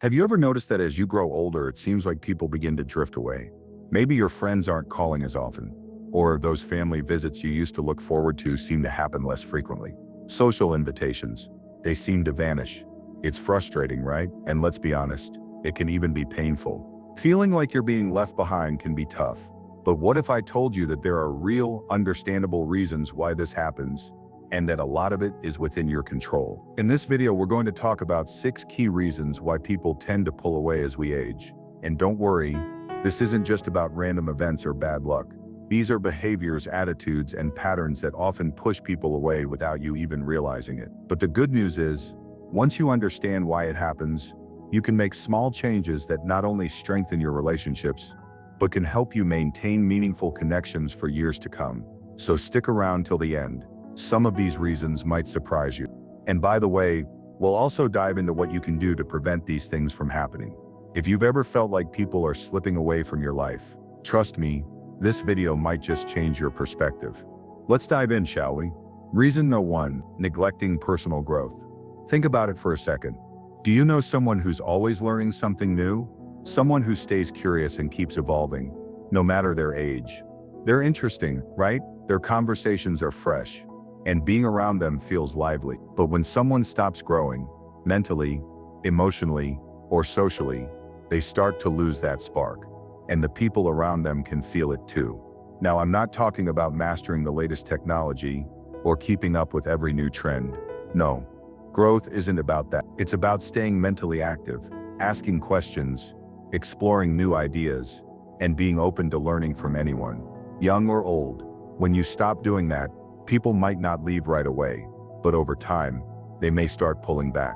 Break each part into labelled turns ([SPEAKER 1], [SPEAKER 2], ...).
[SPEAKER 1] Have you ever noticed that as you grow older, it seems like people begin to drift away? Maybe your friends aren't calling as often, or those family visits you used to look forward to seem to happen less frequently. Social invitations, they seem to vanish. It's frustrating, right? And let's be honest, it can even be painful. Feeling like you're being left behind can be tough. But what if I told you that there are real, understandable reasons why this happens, and that a lot of it is within your control? In this video, we're going to talk about 6 key reasons why people tend to pull away as we age. And don't worry, this isn't just about random events or bad luck. These are behaviors, attitudes, and patterns that often push people away without you even realizing it. But the good news is, once you understand why it happens, you can make small changes that not only strengthen your relationships, but can help you maintain meaningful connections for years to come. So stick around till the end. Some of these reasons might surprise you. And by the way, we'll also dive into what you can do to prevent these things from happening. If you've ever felt like people are slipping away from your life, trust me, this video might just change your perspective. Let's dive in, shall we? Reason No. 1, neglecting personal growth. Think about it for a second. Do you know someone who's always learning something new? Someone who stays curious and keeps evolving, no matter their age. They're interesting, right? Their conversations are fresh, and being around them feels lively. But when someone stops growing, mentally, emotionally, or socially, they start to lose that spark, and the people around them can feel it too. Now, I'm not talking about mastering the latest technology or keeping up with every new trend. No, growth isn't about that. It's about staying mentally active, asking questions, exploring new ideas, and being open to learning from anyone, young or old. When you stop doing that, people might not leave right away, but over time, they may start pulling back.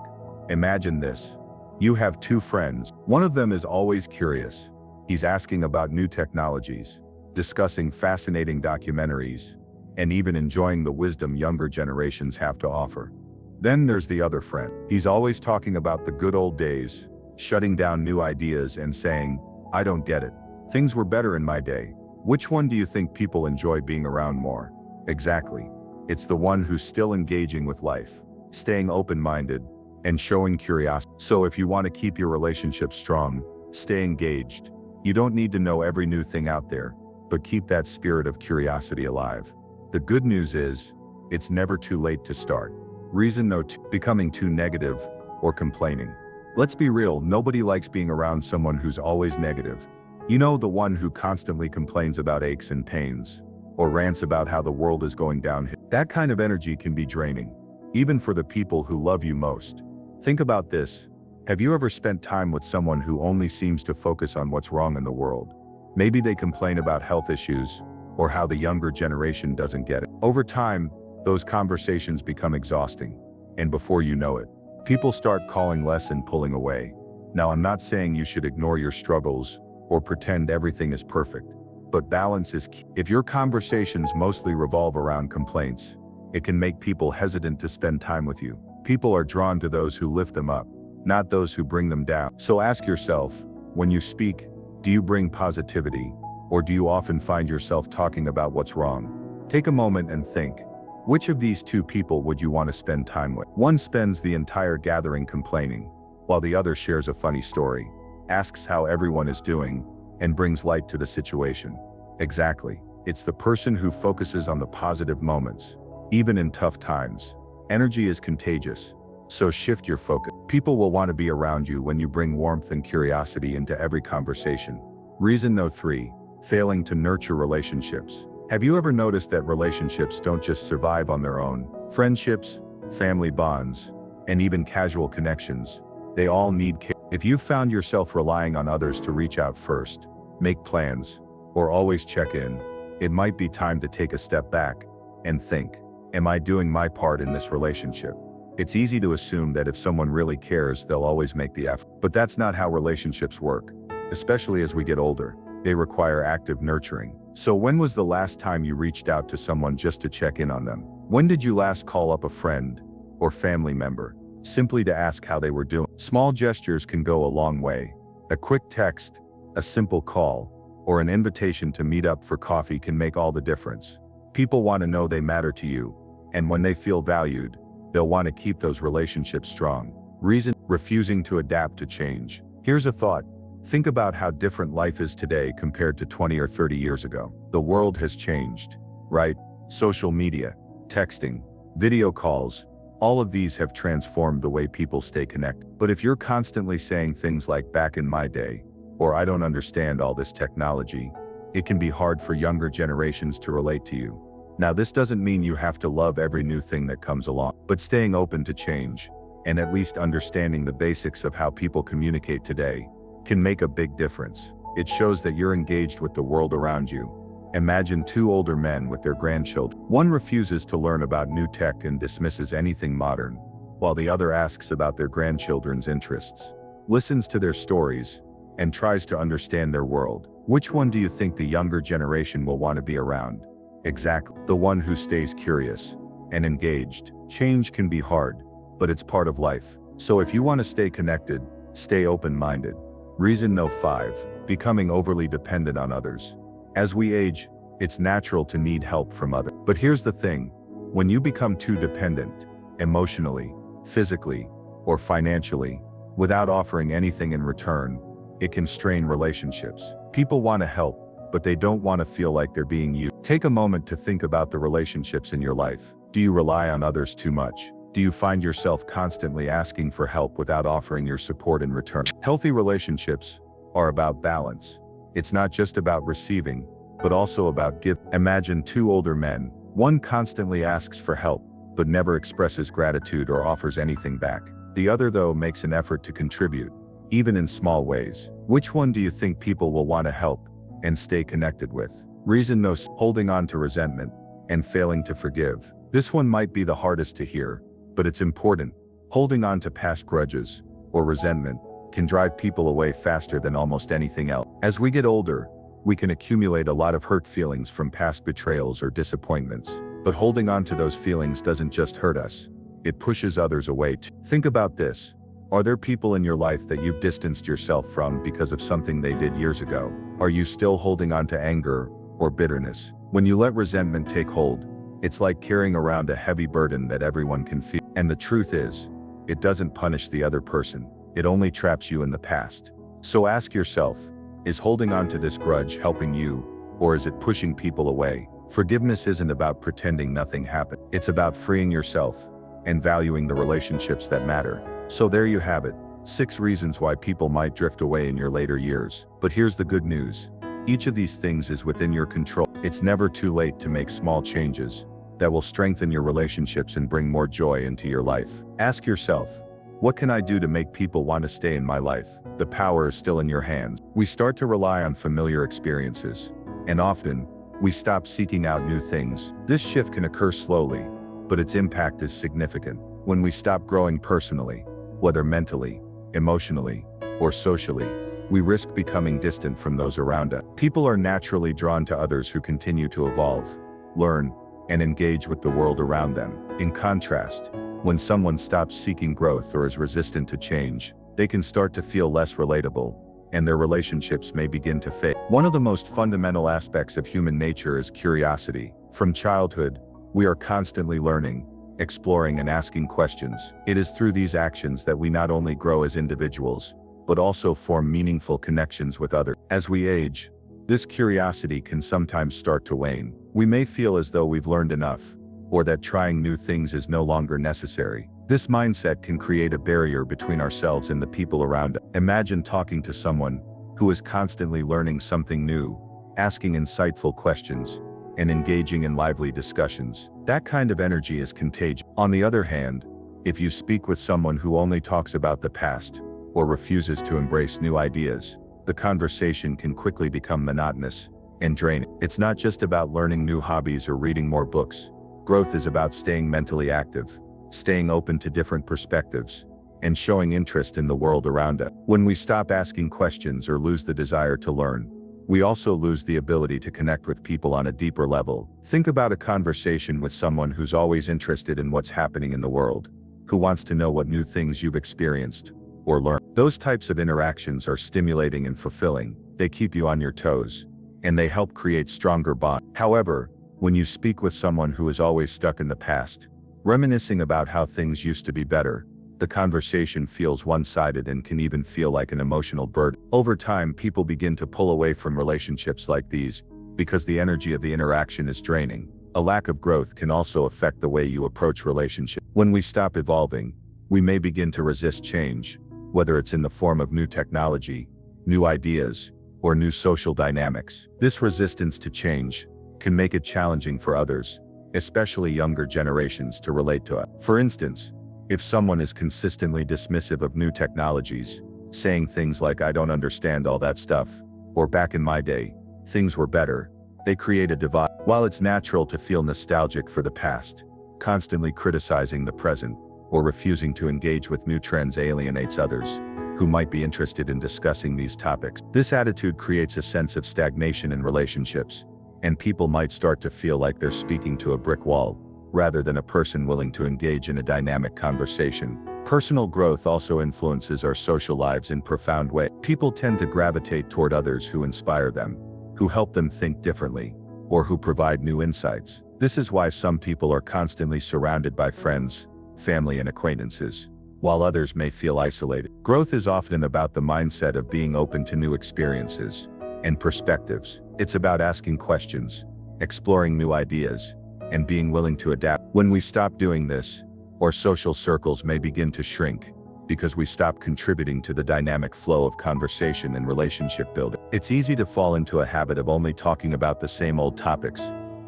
[SPEAKER 1] Imagine this. You have 2 friends. One of them is always curious. He's asking about new technologies, discussing fascinating documentaries, and even enjoying the wisdom younger generations have to offer. Then there's the other friend. He's always talking about the good old days, shutting down new ideas and saying, "I don't get it. Things were better in my day." Which one do you think people enjoy being around more? Exactly. It's the one who's still engaging with life, staying open-minded, and showing curiosity. So if you want to keep your relationship strong, stay engaged. You don't need to know every new thing out there, but keep that spirit of curiosity alive. The good news is, it's never too late to start. Reason No. 2, becoming too negative or complaining. Let's be real, nobody likes being around someone who's always negative. You know, the one who constantly complains about aches and pains, or rants about how the world is going downhill. That kind of energy can be draining, even for the people who love you most. Think about this. Have you ever spent time with someone who only seems to focus on what's wrong in the world? Maybe they complain about health issues, or how the younger generation doesn't get it. Over time, those conversations become exhausting, and before you know it, people start calling less and pulling away. Now, I'm not saying you should ignore your struggles or pretend everything is perfect, but balance is key. If your conversations mostly revolve around complaints, it can make people hesitant to spend time with you. People are drawn to those who lift them up, not those who bring them down. So ask yourself, when you speak, do you bring positivity, or do you often find yourself talking about what's wrong? Take a moment and think. Which of these 2 people would you want to spend time with? One spends the entire gathering complaining, while the other shares a funny story, asks how everyone is doing, and brings light to the situation. Exactly. It's the person who focuses on the positive moments, even in tough times. Energy is contagious, so shift your focus. People will want to be around you when you bring warmth and curiosity into every conversation. Reason No. 3, failing to nurture relationships. Have you ever noticed that relationships don't just survive on their own? Friendships, family bonds, and even casual connections, they all need care. If you've found yourself relying on others to reach out first, make plans, or always check in, it might be time to take a step back and think, am I doing my part in this relationship? It's easy to assume that if someone really cares, they'll always make the effort. But that's not how relationships work. Especially as we get older, they require active nurturing. So when was the last time you reached out to someone just to check in on them? When did you last call up a friend or family member, simply to ask how they were doing? Small gestures can go a long way. A quick text, a simple call, or an invitation to meet up for coffee can make all the difference. People want to know they matter to you, and when they feel valued, they'll want to keep those relationships strong. Reason refusing to adapt to change. Here's a thought. Think about how different life is today compared to 20 or 30 years ago. The world has changed, right? Social media, texting, video calls, all of these have transformed the way people stay connected. But if you're constantly saying things like "back in my day," or "I don't understand all this technology," it can be hard for younger generations to relate to you. Now, this doesn't mean you have to love every new thing that comes along, but staying open to change, and at least understanding the basics of how people communicate today, can make a big difference. It shows that you're engaged with the world around you. Imagine two older men with their grandchildren. One refuses to learn about new tech and dismisses anything modern, while the other asks about their grandchildren's interests, listens to their stories, and tries to understand their world. Which one do you think the younger generation will want to be around? Exactly, the one who stays curious and engaged. Change can be hard, but it's part of life. So if you want to stay connected, stay open-minded. Reason no 5. Becoming overly dependent on others. As we age, it's natural to need help from others. But here's the thing, when you become too dependent, emotionally, physically, or financially, without offering anything in return, it can strain relationships. People want to help, but they don't want to feel like they're being used. Take a moment to think about the relationships in your life. Do you rely on others too much? Do you find yourself constantly asking for help without offering your support in return? Healthy relationships are about balance. It's not just about receiving, but also about giving. Imagine two older men. One constantly asks for help, but never expresses gratitude or offers anything back. The other, though, makes an effort to contribute, even in small ways. Which one do you think people will want to help and stay connected with? Reason no 6. Holding on to resentment and failing to forgive. This one might be the hardest to hear, but it's important. Holding on to past grudges or resentment can drive people away faster than almost anything else. As we get older, we can accumulate a lot of hurt feelings from past betrayals or disappointments. But holding on to those feelings doesn't just hurt us, it pushes others away too. Think about this. Are there people in your life that you've distanced yourself from because of something they did years ago? Are you still holding on to anger or bitterness? When you let resentment take hold, it's like carrying around a heavy burden that everyone can feel. And the truth is, it doesn't punish the other person. It only traps you in the past. So ask yourself, is holding on to this grudge helping you, or is it pushing people away? Forgiveness isn't about pretending nothing happened. It's about freeing yourself and valuing the relationships that matter. So there you have it, 6 reasons why people might drift away in your later years. But here's the good news. Each of these things is within your control. It's never too late to make small changes that will strengthen your relationships and bring more joy into your life. Ask yourself, what can I do to make people want to stay in my life? The power is still in your hands. We start to rely on familiar experiences, and often, we stop seeking out new things. This shift can occur slowly, but its impact is significant. When we stop growing personally, whether mentally, emotionally, or socially, we risk becoming distant from those around us. People are naturally drawn to others who continue to evolve, learn, and engage with the world around them. In contrast, when someone stops seeking growth or is resistant to change, they can start to feel less relatable, and their relationships may begin to fade. One of the most fundamental aspects of human nature is curiosity. From childhood, we are constantly learning, exploring, and asking questions. It is through these actions that we not only grow as individuals, but also form meaningful connections with others. As we age, this curiosity can sometimes start to wane. We may feel as though we've learned enough, or that trying new things is no longer necessary. This mindset can create a barrier between ourselves and the people around us. Imagine talking to someone who is constantly learning something new, asking insightful questions, and engaging in lively discussions. That kind of energy is contagious. On the other hand, if you speak with someone who only talks about the past, or refuses to embrace new ideas, the conversation can quickly become monotonous and draining. It's not just about learning new hobbies or reading more books. Growth is about staying mentally active, staying open to different perspectives, and showing interest in the world around us. When we stop asking questions or lose the desire to learn, we also lose the ability to connect with people on a deeper level. Think about a conversation with someone who's always interested in what's happening in the world, who wants to know what new things you've experienced or learned. Those types of interactions are stimulating and fulfilling. They keep you on your toes, and they help create stronger bonds. However, when you speak with someone who is always stuck in the past, reminiscing about how things used to be better, The conversation feels one-sided and can even feel like an emotional burden. Over time, people begin to pull away from relationships like these because the energy of the interaction is draining. A lack of growth can also affect the way you approach relationships. When we stop evolving, we may begin to resist change, whether it's in the form of new technology, new ideas, or new social dynamics. This resistance to change can make it challenging for others, especially younger generations, to relate to it. For instance, if someone is consistently dismissive of new technologies, saying things like "I don't understand all that stuff," or "back in my day, things were better," they create a divide. While it's natural to feel nostalgic for the past, constantly criticizing the present or refusing to engage with new trends alienates others who might be interested in discussing these topics. This attitude creates a sense of stagnation in relationships, and people might start to feel like they're speaking to a brick wall, rather than a person willing to engage in a dynamic conversation. Personal growth also influences our social lives in profound ways. People tend to gravitate toward others who inspire them, who help them think differently, or who provide new insights. This is why some people are constantly surrounded by friends, family, and acquaintances, while others may feel isolated. Growth is often about the mindset of being open to new experiences and perspectives. It's about asking questions, exploring new ideas, and being willing to adapt. When we stop doing this, our social circles may begin to shrink because we stop contributing to the dynamic flow of conversation and relationship building. It's easy to fall into a habit of only talking about the same old topics,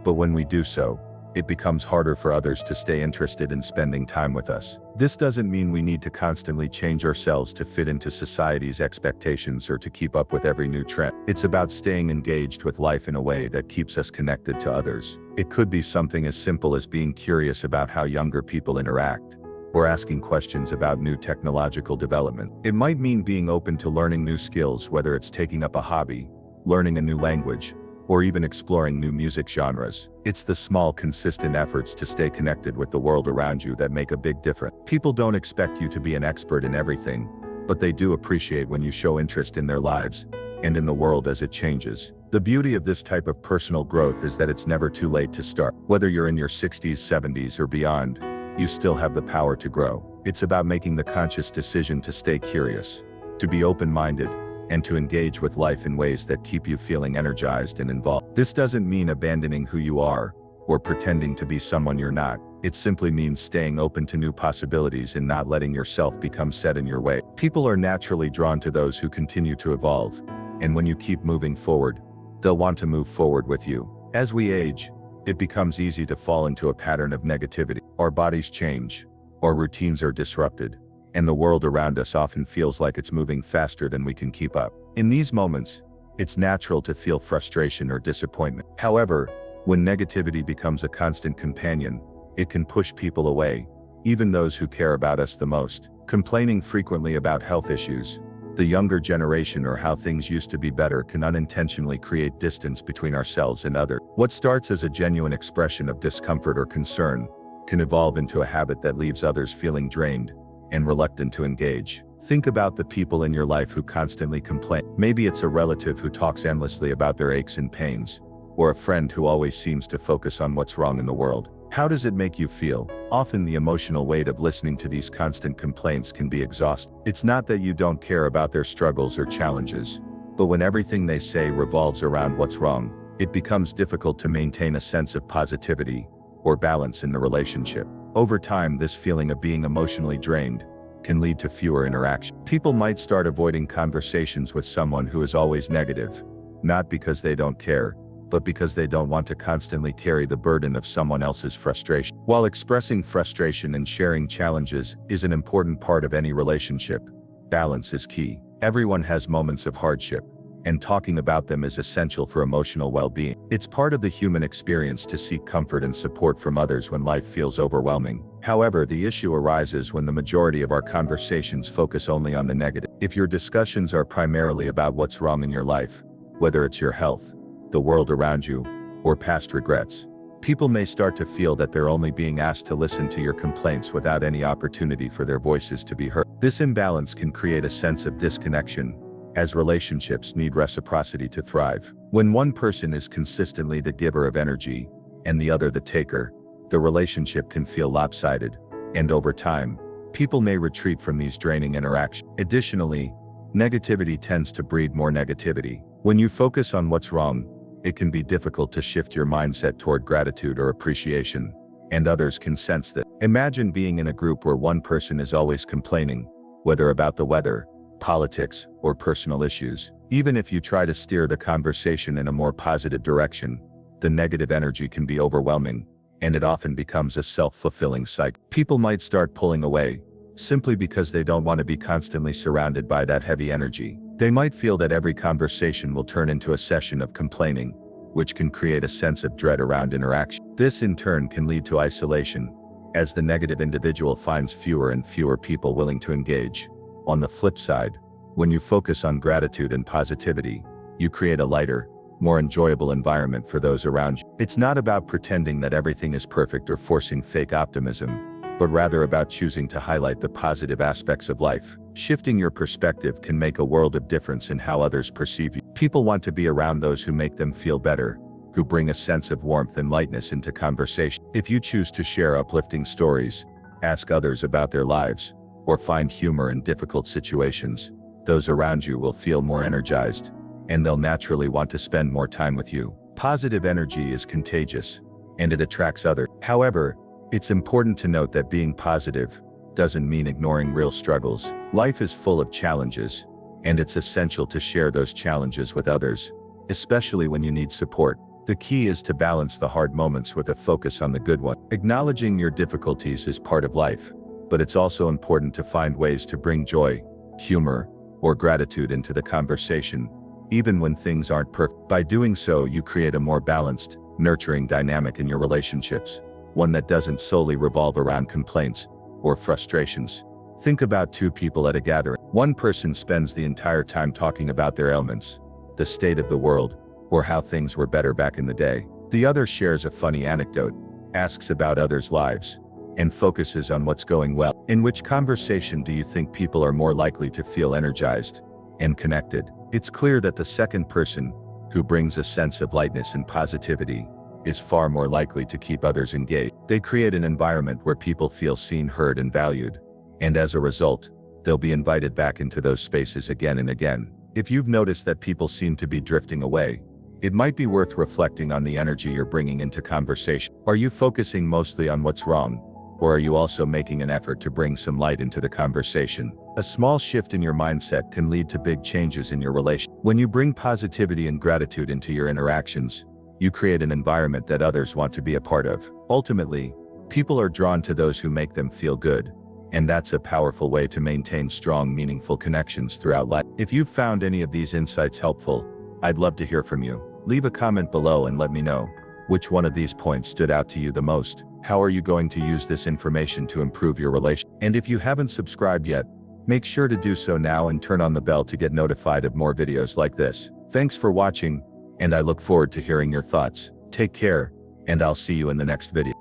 [SPEAKER 1] but when we do so, it becomes harder for others to stay interested in spending time with us. This doesn't mean we need to constantly change ourselves to fit into society's expectations or to keep up with every new trend. It's about staying engaged with life in a way that keeps us connected to others. It could be something as simple as being curious about how younger people interact, or asking questions about new technological development. It might mean being open to learning new skills, whether it's taking up a hobby, learning a new language, or even exploring new music genres. It's the small, consistent efforts to stay connected with the world around you that make a big difference. People don't expect you to be an expert in everything, but they do appreciate when you show interest in their lives and in the world as it changes. The beauty of this type of personal growth is that it's never too late to start. Whether you're in your 60s, 70s, or beyond, you still have the power to grow. It's about making the conscious decision to stay curious, to be open-minded, and to engage with life in ways that keep you feeling energized and involved. This doesn't mean abandoning who you are, or pretending to be someone you're not. It simply means staying open to new possibilities and not letting yourself become set in your way. People are naturally drawn to those who continue to evolve, and when you keep moving forward, they'll want to move forward with you. As we age, it becomes easy to fall into a pattern of negativity. Our bodies change, our routines are disrupted, and the world around us often feels like it's moving faster than we can keep up. In these moments, it's natural to feel frustration or disappointment. However, when negativity becomes a constant companion, it can push people away, even those who care about us the most. Complaining frequently about health issues, the younger generation, or how things used to be better can unintentionally create distance between ourselves and others. What starts as a genuine expression of discomfort or concern can evolve into a habit that leaves others feeling drained and reluctant to engage. Think about the people in your life who constantly complain. Maybe it's a relative who talks endlessly about their aches and pains, or a friend who always seems to focus on what's wrong in the world. How does it make you feel? Often the emotional weight of listening to these constant complaints can be exhausting. It's not that you don't care about their struggles or challenges, but when everything they say revolves around what's wrong, it becomes difficult to maintain a sense of positivity or balance in the relationship. Over time, this feeling of being emotionally drained can lead to fewer interactions. People might start avoiding conversations with someone who is always negative, not because they don't care, but because they don't want to constantly carry the burden of someone else's frustration. While expressing frustration and sharing challenges is an important part of any relationship, balance is key. Everyone has moments of hardship, and talking about them is essential for emotional well-being. It's part of the human experience to seek comfort and support from others when life feels overwhelming. However, the issue arises when the majority of our conversations focus only on the negative. If your discussions are primarily about what's wrong in your life, whether it's your health, the world around you, or past regrets, people may start to feel that they're only being asked to listen to your complaints without any opportunity for their voices to be heard. This imbalance can create a sense of disconnection, as relationships need reciprocity to thrive. When one person is consistently the giver of energy, and the other the taker, the relationship can feel lopsided, and over time, People may retreat from these draining interactions. Additionally, negativity tends to breed more negativity. When you focus on what's wrong, it can be difficult to shift your mindset toward gratitude or appreciation, and others can sense that. Imagine being in a group where one person is always complaining, whether about the weather, politics, or personal issues. Even if you try to steer the conversation in a more positive direction, the negative energy can be overwhelming, and it often becomes a self-fulfilling cycle. People might start pulling away, simply because they don't want to be constantly surrounded by that heavy energy. They might feel that every conversation will turn into a session of complaining, which can create a sense of dread around interaction. This in turn can lead to isolation, as the negative individual finds fewer and fewer people willing to engage. On the flip side, when you focus on gratitude and positivity, you create a lighter, more enjoyable environment for those around you. It's not about pretending that everything is perfect or forcing fake optimism, but rather about choosing to highlight the positive aspects of life. Shifting your perspective can make a world of difference in how others perceive you. People want to be around those who make them feel better, who bring a sense of warmth and lightness into conversation. If you choose to share uplifting stories, ask others about their lives, or find humor in difficult situations, those around you will feel more energized, and they'll naturally want to spend more time with you. Positive energy is contagious, and it attracts others. However, it's important to note that being positive doesn't mean ignoring real struggles. Life is full of challenges, and it's essential to share those challenges with others, especially when you need support. The key is to balance the hard moments with a focus on the good ones. Acknowledging your difficulties is part of life, but it's also important to find ways to bring joy, humor, or gratitude into the conversation, even when things aren't perfect. By doing so, you create a more balanced, nurturing dynamic in your relationships, one that doesn't solely revolve around complaints or frustrations. Think about two people at a gathering. One person spends the entire time talking about their ailments, the state of the world, or how things were better back in the day. The other shares a funny anecdote, asks about others' lives, and focuses on what's going well. In which conversation do you think people are more likely to feel energized and connected? It's clear that the second person, who brings a sense of lightness and positivity, is far more likely to keep others engaged. They create an environment where people feel seen, heard, and valued, and as a result, they'll be invited back into those spaces again and again. If you've noticed that people seem to be drifting away, it might be worth reflecting on the energy you're bringing into conversation. Are you focusing mostly on what's wrong, or are you also making an effort to bring some light into the conversation? A small shift in your mindset can lead to big changes in your relationship. When you bring positivity and gratitude into your interactions, you create an environment that others want to be a part of. Ultimately, people are drawn to those who make them feel good, and that's a powerful way to maintain strong, meaningful connections throughout life. If you've found any of these insights helpful, I'd love to hear from you. Leave a comment below and let me know which one of these points stood out to you the most. How are you going to use this information to improve your relationship? And if you haven't subscribed yet, make sure to do so now and turn on the bell to get notified of more videos like this. Thanks for watching, and I look forward to hearing your thoughts. Take care, and I'll see you in the next video.